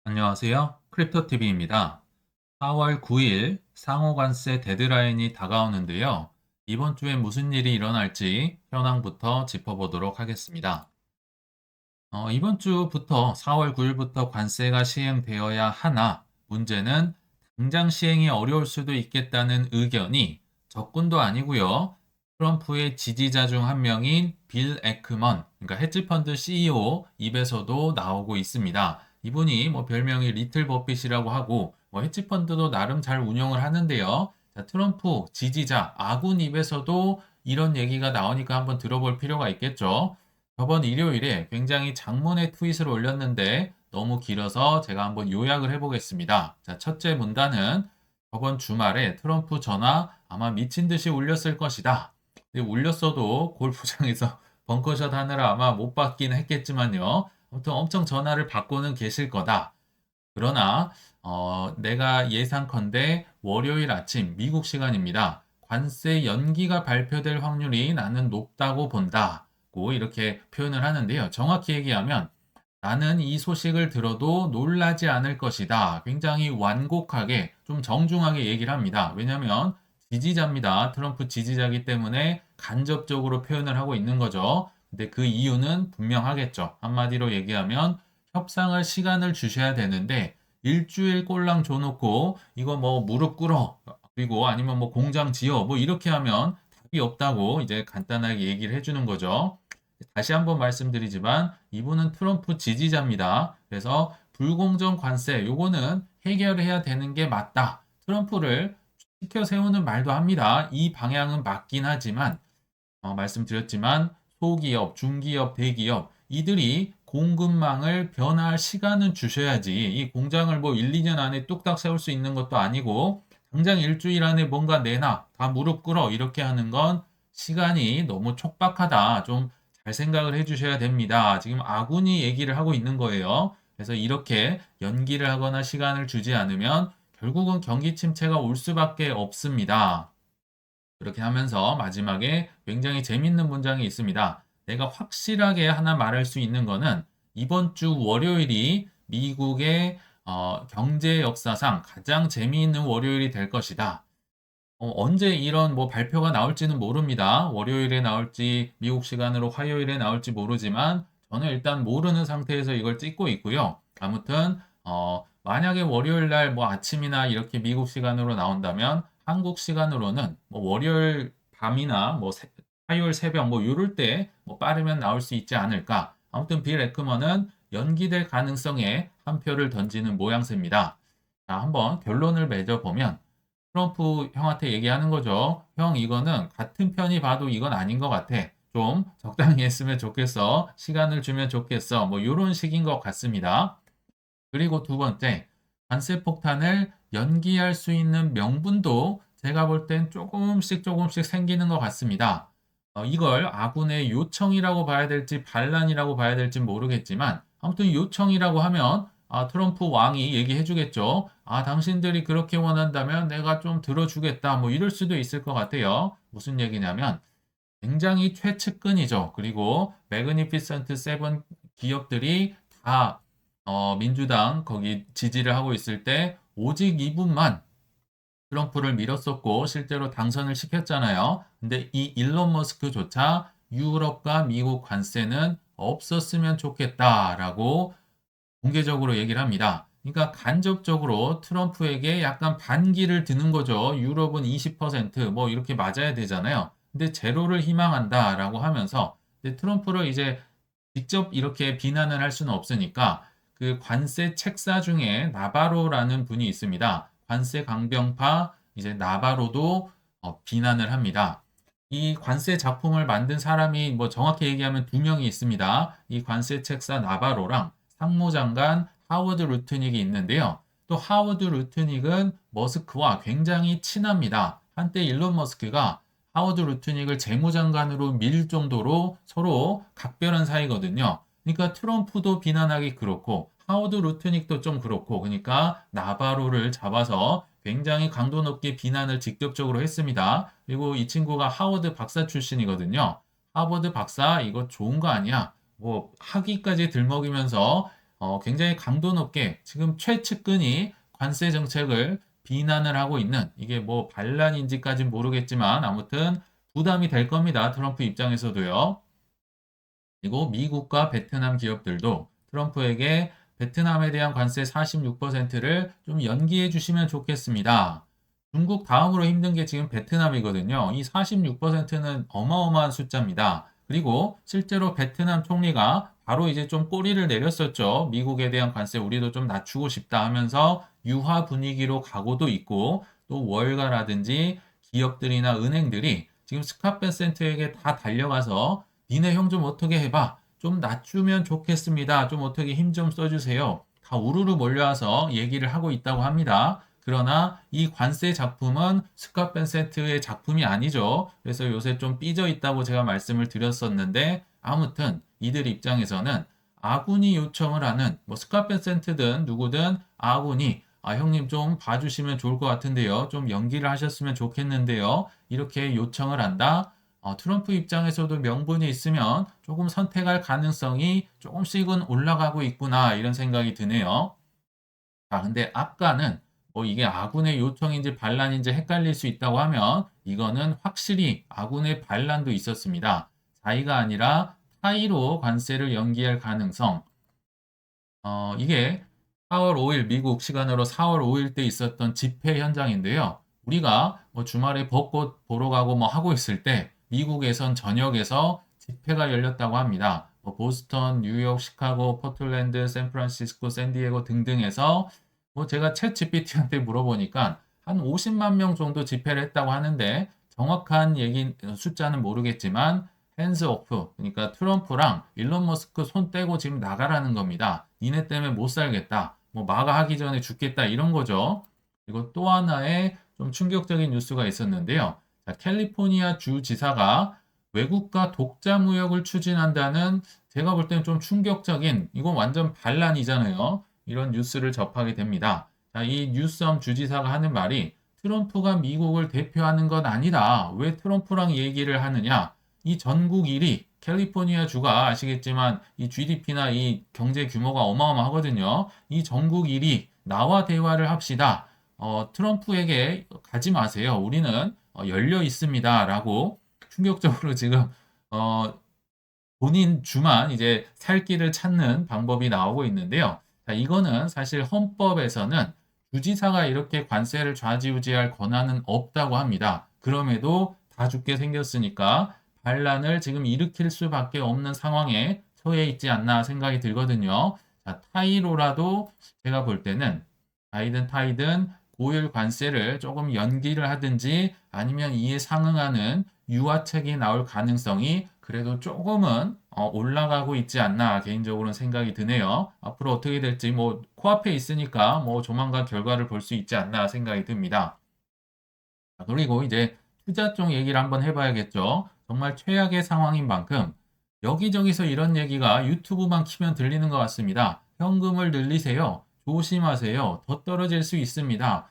안녕하세요. 크립토TV입니다. 4월 9일 상호관세 데드라인이 다가오는데요. 이번 주에 무슨 일이 일어날지 현황부터 짚어보도록 하겠습니다. 이번 주부터 4월 9일부터 관세가 시행되어야 하나 문제는 당장 시행이 어려울 수도 있겠다는 의견이 적군도 아니고요. 트럼프의 지지자 중 한 명인 빌 에크먼, 그러니까 헤지펀드 CEO 입에서도 나오고 있습니다. 이분이 뭐 별명이 리틀 버핏이라고 하고 뭐 헤지펀드도 나름 잘 운영을 하는데요. 자, 트럼프 지지자 아군 입에서도 이런 얘기가 나오니까 한번 들어볼 필요가 있겠죠. 저번 일요일에 굉장히 장문의 트윗을 올렸는데 너무 길어서 제가 한번 요약을 해보겠습니다. 자, 첫째 문단은 저번 주말에 트럼프 전화 아마 미친 듯이 울렸을 것이다. 근데 울렸어도 골프장에서 벙커샷 하느라 아마 못 받긴 했겠지만요. 아무튼 엄청 전화를 받고는 계실 거다. 그러나 내가 예상컨대 월요일 아침 미국 시간입니다. 관세 연기가 발표될 확률이 나는 높다고 본다고 이렇게 표현을 하는데요. 정확히 얘기하면 나는 이 소식을 들어도 놀라지 않을 것이다. 굉장히 완곡하게 좀 정중하게 얘기를 합니다. 왜냐하면 지지자입니다. 트럼프 지지자이기 때문에 간접적으로 표현을 하고 있는 거죠. 근데 그 이유는 분명하겠죠. 한마디로 얘기하면 협상할 시간을 주셔야 되는데 일주일 꼴랑 줘놓고 이거 뭐 무릎 꿇어 그리고 아니면 뭐 공장 지어 뭐 이렇게 하면 답이 없다고 이제 간단하게 얘기를 해주는 거죠. 다시 한번 말씀드리지만 이분은 트럼프 지지자입니다. 그래서 불공정 관세 요거는 해결해야 되는 게 맞다. 트럼프를 시켜 세우는 말도 합니다. 이 방향은 맞긴 하지만 말씀드렸지만 소기업, 중기업, 대기업 이들이 공급망을 변화할 시간은 주셔야지 이 공장을 뭐 1, 2년 안에 뚝딱 세울 수 있는 것도 아니고 당장 일주일 안에 뭔가 내놔 다 무릎 꿇어 이렇게 하는 건 시간이 너무 촉박하다. 좀 잘 생각을 해주셔야 됩니다. 지금 아군이 얘기를 하고 있는 거예요. 그래서 이렇게 연기를 하거나 시간을 주지 않으면 결국은 경기 침체가 올 수밖에 없습니다. 그렇게 하면서 마지막에 굉장히 재밌는 문장이 있습니다. 내가 확실하게 하나 말할 수 있는 거는 이번 주 월요일이 미국의 경제 역사상 가장 재미있는 월요일이 될 것이다. 언제 이런 뭐 발표가 나올지는 모릅니다. 월요일에 나올지 미국 시간으로 화요일에 나올지 모르지만 저는 일단 모르는 상태에서 이걸 찍고 있고요. 아무튼 만약에 월요일 날 뭐 아침이나 이렇게 미국 시간으로 나온다면 한국 시간으로는 뭐 월요일 밤이나 뭐 화요일 새벽 뭐 요럴 때 뭐 빠르면 나올 수 있지 않을까. 아무튼 빌 에크먼은 연기될 가능성에 한 표를 던지는 모양새입니다. 자, 한번 결론을 맺어보면 트럼프 형한테 얘기하는 거죠. 형, 이거는 같은 편이 봐도 이건 아닌 것 같아. 좀 적당히 했으면 좋겠어. 시간을 주면 좋겠어. 뭐 이런 식인 것 같습니다. 그리고 두 번째, 관세 폭탄을 연기할 수 있는 명분도 제가 볼 땐 조금씩 생기는 것 같습니다. 이걸 아군의 요청이라고 봐야 될지 반란이라고 봐야 될지 모르겠지만 아무튼 요청이라고 하면 트럼프 왕이 얘기해 주겠죠. 당신들이 그렇게 원한다면 내가 좀 들어주겠다. 뭐 이럴 수도 있을 것 같아요. 무슨 얘기냐면 굉장히 최측근이죠. 그리고 매그니피센트 세븐 기업들이 다 민주당 거기 지지를 하고 있을 때 오직 이분만 트럼프를 밀었었고 실제로 당선을 시켰잖아요. 근데 이 일론 머스크조차 유럽과 미국 관세는 없었으면 좋겠다라고 공개적으로 얘기를 합니다. 그러니까 간접적으로 트럼프에게 약간 반기를 드는 거죠. 유럽은 20%뭐 이렇게 맞아야 되잖아요. 근데 제로를 희망한다라고 하면서 근데 트럼프를 이제 직접 이렇게 비난을 할 수는 없으니까 그 관세 책사 중에 나바로라는 분이 있습니다. 관세 강병파 이제 나바로도 비난을 합니다. 이 관세 작품을 만든 사람이 뭐 정확히 얘기하면 두 명이 있습니다. 이 관세 책사 나바로랑 상무장관 하워드 루트닉이 있는데요. 또 하워드 루트닉은 머스크와 굉장히 친합니다. 한때 일론 머스크가 하워드 루트닉을 재무장관으로 밀 정도로 서로 각별한 사이거든요. 그러니까 트럼프도 비난하기 그렇고 하워드 루트닉도 좀 그렇고 그러니까 나바로를 잡아서 굉장히 강도 높게 비난을 직접적으로 했습니다. 그리고 이 친구가 하워드 박사 출신이거든요. 하버드 박사 이거 좋은 거 아니야? 뭐 학위까지 들먹이면서 굉장히 강도 높게 지금 최측근이 관세 정책을 비난을 하고 있는 이게 뭐 반란인지까지는 모르겠지만 아무튼 부담이 될 겁니다. 트럼프 입장에서도요. 그리고 미국과 베트남 기업들도 트럼프에게 베트남에 대한 관세 46%를 좀 연기해 주시면 좋겠습니다. 중국 다음으로 힘든 게 지금 베트남이거든요. 이 46%는 어마어마한 숫자입니다. 그리고 실제로 베트남 총리가 바로 이제 좀 꼬리를 내렸었죠. 미국에 대한 관세 우리도 좀 낮추고 싶다 하면서 유화 분위기로 가고도 있고 또 월가라든지 기업들이나 은행들이 지금 스캇벤센트에게 다 달려가서 니네 형 좀 어떻게 해봐. 좀 낮추면 좋겠습니다. 좀 어떻게 힘 좀 써주세요. 다 우르르 몰려와서 얘기를 하고 있다고 합니다. 그러나 이 관세 작품은 스캇벤센트의 작품이 아니죠. 그래서 요새 좀 삐져 있다고 제가 말씀을 드렸었는데 아무튼 이들 입장에서는 아군이 요청을 하는 뭐 스캇벤센트든 누구든 아군이 형님 좀 봐주시면 좋을 것 같은데요. 좀 연기를 하셨으면 좋겠는데요. 이렇게 요청을 한다. 트럼프 입장에서도 명분이 있으면 조금 선택할 가능성이 조금씩은 올라가고 있구나 이런 생각이 드네요. 자, 근데 아까는 뭐 이게 아군의 요청인지 반란인지 헷갈릴 수 있다고 하면 이거는 확실히 아군의 반란도 있었습니다. 자의가 아니라 타의로 관세를 연기할 가능성. 이게 4월 5일 미국 시간으로 4월 5일 때 있었던 집회 현장인데요. 우리가 뭐 주말에 벚꽃 보러 가고 뭐 하고 있을 때 미국에선 전역에서 집회가 열렸다고 합니다. 뭐 보스턴, 뉴욕, 시카고, 포틀랜드, 샌프란시스코, 샌디에고 등등에서 뭐 제가 챗 GPT한테 물어보니까 한 50만 명 정도 집회를 했다고 하는데 정확한 얘기 숫자는 모르겠지만 핸즈 오프 그러니까 트럼프랑 일론 머스크 손 떼고 지금 나가라는 겁니다. 니네 때문에 못 살겠다. 뭐 마가 하기 전에 죽겠다 이런 거죠. 그리고 또 하나의 좀 충격적인 뉴스가 있었는데요. 자, 캘리포니아 주 지사가 외국과 독자 무역을 추진한다는 제가 볼 때는 좀 충격적인 이건 완전 반란이잖아요. 이런 뉴스를 접하게 됩니다. 자, 이 뉴섬 주지사가 하는 말이 트럼프가 미국을 대표하는 건 아니다. 왜 트럼프랑 얘기를 하느냐? 이 전국 1위 캘리포니아 주가 아시겠지만 이 GDP나 이 경제 규모가 어마어마하거든요. 이 전국 1위 나와 대화를 합시다. 트럼프에게 가지 마세요. 우리는 열려 있습니다라고 충격적으로 지금 어, 본인 주만 이제 살 길을 찾는 방법이 나오고 있는데요. 자, 이거는 사실 헌법에서는 주지사가 이렇게 관세를 좌지우지할 권한은 없다고 합니다. 그럼에도 다 죽게 생겼으니까 반란을 지금 일으킬 수밖에 없는 상황에 처해 있지 않나 생각이 들거든요. 자, 타이로라도 제가 볼 때는 바이든 타이든 고율 관세를 조금 연기를 하든지 아니면 이에 상응하는 유화책이 나올 가능성이 그래도 조금은 올라가고 있지 않나 개인적으로는 생각이 드네요. 앞으로 어떻게 될지 뭐 코앞에 있으니까 뭐 조만간 결과를 볼 수 있지 않나 생각이 듭니다. 그리고 이제 투자 쪽 얘기를 한번 해봐야겠죠. 정말 최악의 상황인 만큼 여기저기서 이런 얘기가 유튜브만 키면 들리는 것 같습니다. 현금을 늘리세요. 조심하세요. 더 떨어질 수 있습니다.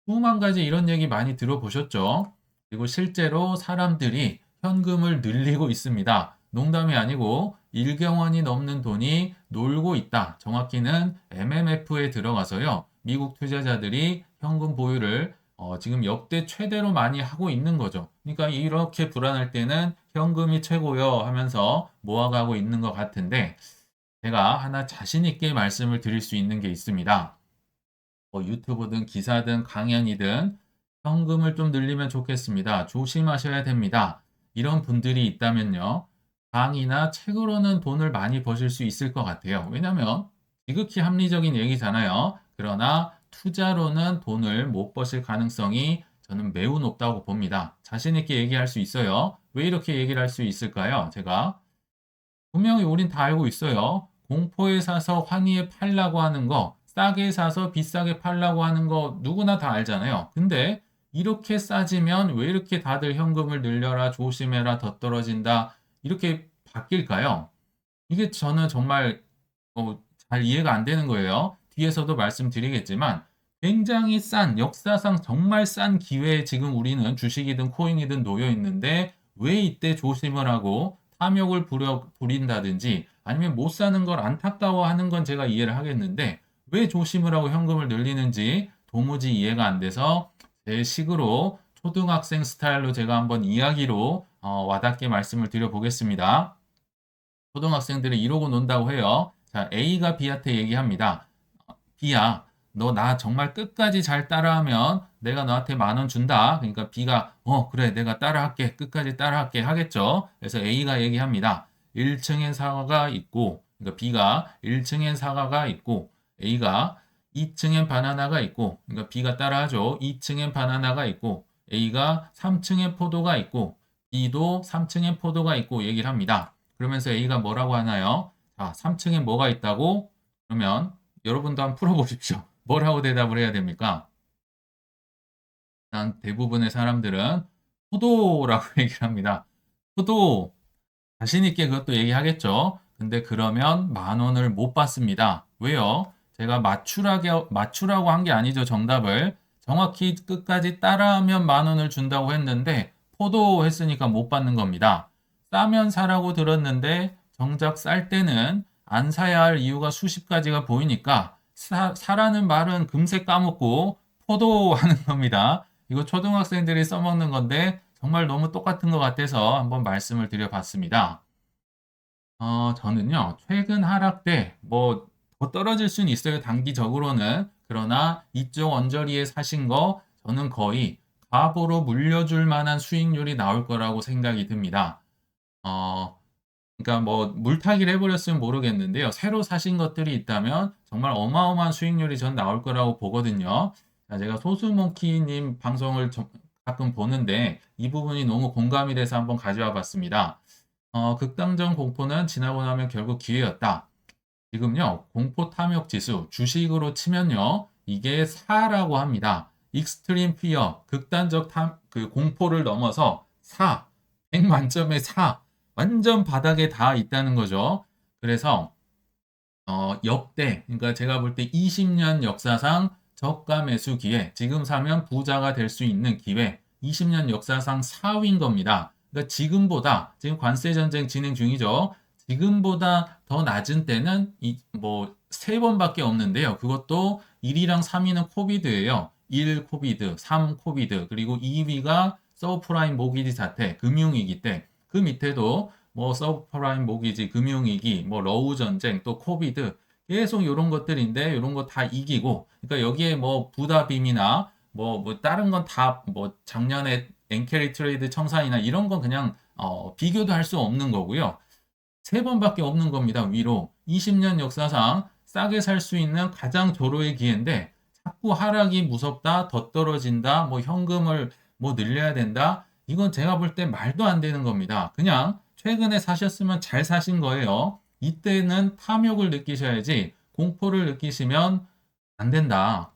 수만 가지 이런 얘기 많이 들어보셨죠? 그리고 실제로 사람들이 현금을 늘리고 있습니다. 농담이 아니고 1경원이 넘는 돈이 놀고 있다. 정확히는 MMF에 들어가서요. 미국 투자자들이 현금 보유를 지금 역대 최대로 많이 하고 있는 거죠. 그러니까 이렇게 불안할 때는 현금이 최고요 하면서 모아가고 있는 것 같은데 제가 하나 자신 있게 말씀을 드릴 수 있는 게 있습니다. 뭐 유튜브든 기사든 강연이든 현금을 좀 늘리면 좋겠습니다. 조심하셔야 됩니다. 이런 분들이 있다면요. 강의나 책으로는 돈을 많이 버실 수 있을 것 같아요. 왜냐하면 지극히 합리적인 얘기잖아요. 그러나 투자로는 돈을 못 버실 가능성이 저는 매우 높다고 봅니다. 자신 있게 얘기할 수 있어요. 왜 이렇게 얘기를 할 수 있을까요? 제가 분명히 우린 다 알고 있어요. 공포에 사서 환희에 팔라고 하는 거, 싸게 사서 비싸게 팔라고 하는 거 누구나 다 알잖아요. 근데 이렇게 싸지면 왜 이렇게 다들 현금을 늘려라, 조심해라, 더 떨어진다, 이렇게 바뀔까요? 이게 저는 정말 어, 잘 이해가 안 되는 거예요. 뒤에서도 말씀드리겠지만 굉장히 싼, 역사상 정말 싼 기회에 지금 우리는 주식이든 코인이든 놓여 있는데 왜 이때 조심을 하고 탐욕을 부린다든지 아니면 못 사는 걸 안타까워하는 건 제가 이해를 하겠는데 왜 조심을 하고 현금을 늘리는지 도무지 이해가 안 돼서 제 식으로 초등학생 스타일로 제가 한번 이야기로 와닿게 말씀을 드려보겠습니다. 초등학생들이 이러고 논다고 해요. 자, A가 B한테 얘기합니다. B야, 너 나 정말 끝까지 잘 따라하면 내가 너한테 10,000원 준다. 그러니까 B가 그래 내가 따라할게. 끝까지 따라할게 하겠죠. 그래서 A가 얘기합니다. 1층엔 사과가 있고 그러니까 B가 1층엔 사과가 있고 A가 2층엔 바나나가 있고 그러니까 B가 따라하죠. 2층엔 바나나가 있고 A가 3층엔 포도가 있고 B도 3층엔 포도가 있고 얘기를 합니다. 그러면서 A가 뭐라고 하나요? 자, 3층에 뭐가 있다고? 그러면 여러분도 한번 풀어보십시오. 뭐라고 대답을 해야 됩니까? 일단 대부분의 사람들은 포도라고 얘기를 합니다. 포도 자신 있게 그것도 얘기하겠죠. 근데 그러면 10,000원을 못 받습니다. 왜요? 제가 맞추라고 한 게 아니죠. 정답을 정확히 끝까지 따라하면 10,000원을 준다고 했는데 포도 했으니까 못 받는 겁니다. 싸면 사라고 들었는데 정작 쌀 때는 안 사야 할 이유가 수십 가지가 보이니까 사라는 말은 금세 까먹고 포도 하는 겁니다. 이거 초등학생들이 써먹는 건데 정말 너무 똑같은 것 같아서 한번 말씀을 드려봤습니다. 저는요, 최근 하락 때, 더 떨어질 수는 있어요, 단기적으로는. 그러나 이쪽 언저리에 사신 거, 저는 거의 값으로 물려줄 만한 수익률이 나올 거라고 생각이 듭니다. 어, 그러니까 물타기를 해버렸으면 모르겠는데요. 새로 사신 것들이 있다면 정말 어마어마한 수익률이 전 나올 거라고 보거든요. 자, 제가 소수몽키님 방송을 가끔 보는데 이 부분이 너무 공감이 돼서 한번 가져와 봤습니다. 극단적 공포는 지나고 나면 결국 기회였다. 지금요, 공포 탐욕 지수, 주식으로 치면요, 이게 4라고 합니다. 익스트림 피어, 극단적 그 공포를 넘어서 4, 100 만점에 4, 완전 바닥에 다 있다는 거죠. 그래서, 역대, 그러니까 제가 볼 때 20년 역사상 저가 매수 기회, 지금 사면 부자가 될 수 있는 기회, 20년 역사상 4위인 겁니다. 그러니까 지금 관세 전쟁 진행 중이죠. 지금보다 더 낮은 때는 세 번밖에 없는데요. 그것도 1위랑 3위는 코비드예요. 1 코비드, 3 코비드, 그리고 2위가 서브프라임 모기지 사태, 금융위기 때. 그 밑에도 서브프라임 모기지, 금융위기, 러우 전쟁, 또 코비드 계속 이런 것들인데 이런 거 다 이기고 그러니까 여기에 부다빔이나 다른 건 다 작년에 엔캐리 트레이드 청산이나 이런 건 그냥 비교도 할 수 없는 거고요. 세 번밖에 없는 겁니다. 위로 20년 역사상 싸게 살 수 있는 가장 절호의 기회인데 자꾸 하락이 무섭다, 더 떨어진다, 현금을 늘려야 된다. 이건 제가 볼 때 말도 안 되는 겁니다. 그냥 최근에 사셨으면 잘 사신 거예요. 이때는 탐욕을 느끼셔야지 공포를 느끼시면 안 된다.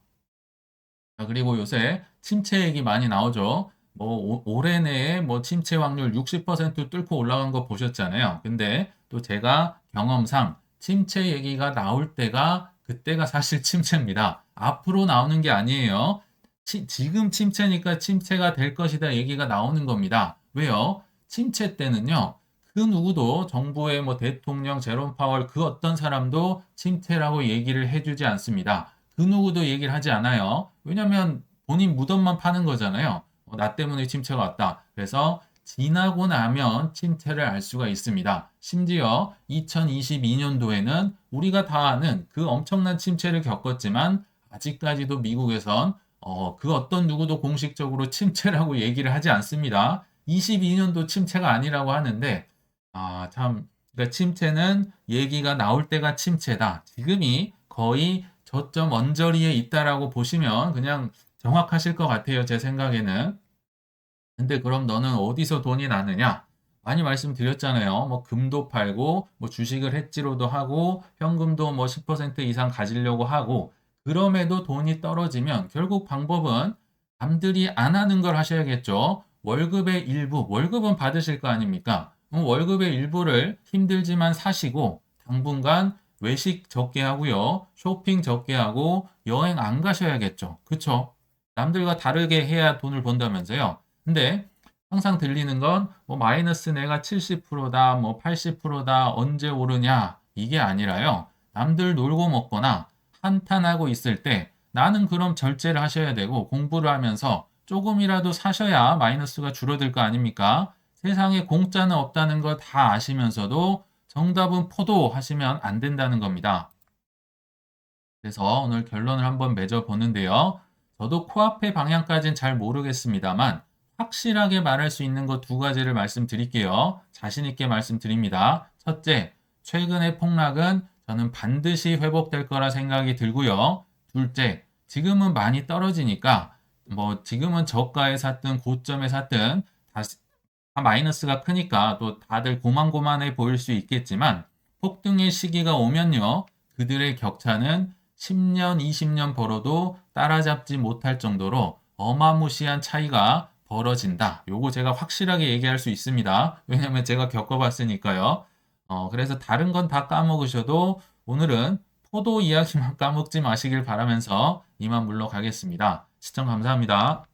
자, 그리고 요새 침체 얘기 많이 나오죠. 올해 내에 침체 확률 60% 뚫고 올라간 거 보셨잖아요. 근데 또 제가 경험상 침체 얘기가 나올 때가 그때가 사실 침체입니다. 앞으로 나오는 게 아니에요. 지금 침체니까 침체가 될 것이다 얘기가 나오는 겁니다. 왜요? 침체 때는요. 그 누구도 정부의 대통령 제롬 파월 그 어떤 사람도 침체라고 얘기를 해주지 않습니다. 그 누구도 얘기를 하지 않아요. 왜냐면 본인 무덤만 파는 거잖아요. 나 때문에 침체가 왔다. 그래서 지나고 나면 침체를 알 수가 있습니다. 심지어 2022년도에는 우리가 다 아는 그 엄청난 침체를 겪었지만 아직까지도 미국에선 그 어떤 누구도 공식적으로 침체라고 얘기를 하지 않습니다. 22년도 침체가 아니라고 하는데 참 그러니까 침체는 얘기가 나올 때가 침체다. 지금이 거의 저점 언저리에 있다라고 보시면 그냥 정확하실 것 같아요. 제 생각에는. 근데 그럼 너는 어디서 돈이 나느냐? 많이 말씀드렸잖아요. 금도 팔고, 주식을 해지로도 하고, 현금도 10% 이상 가지려고 하고, 그럼에도 돈이 떨어지면 결국 방법은 남들이 안 하는 걸 하셔야겠죠. 월급의 일부, 월급은 받으실 거 아닙니까? 월급의 일부를 힘들지만 사시고, 당분간 외식 적게 하고요. 쇼핑 적게 하고, 여행 안 가셔야겠죠. 그쵸? 남들과 다르게 해야 돈을 번다면서요. 근데 항상 들리는 건 뭐 마이너스 내가 70%다, 뭐 80%다, 언제 오르냐 이게 아니라요. 남들 놀고 먹거나 한탄하고 있을 때 나는 그럼 절제를 하셔야 되고 공부를 하면서 조금이라도 사셔야 마이너스가 줄어들 거 아닙니까? 세상에 공짜는 없다는 걸 다 아시면서도 정답은 포도 하시면 안 된다는 겁니다. 그래서 오늘 결론을 한번 맺어 보는데요. 저도 코앞의 방향까지는 잘 모르겠습니다만 확실하게 말할 수 있는 것 두 가지를 말씀드릴게요. 자신 있게 말씀드립니다. 첫째, 최근의 폭락은 저는 반드시 회복될 거라 생각이 들고요. 둘째, 지금은 많이 떨어지니까 뭐 지금은 저가에 샀든 고점에 샀든 다시 다 마이너스가 크니까 또 다들 고만고만해 보일 수 있겠지만 폭등의 시기가 오면요. 그들의 격차는 10년, 20년 벌어도 따라잡지 못할 정도로 어마무시한 차이가 벌어진다. 요거 제가 확실하게 얘기할 수 있습니다. 왜냐면 제가 겪어봤으니까요. 그래서 다른 건 다 까먹으셔도 오늘은 포도 이야기만 까먹지 마시길 바라면서 이만 물러가겠습니다. 시청 감사합니다.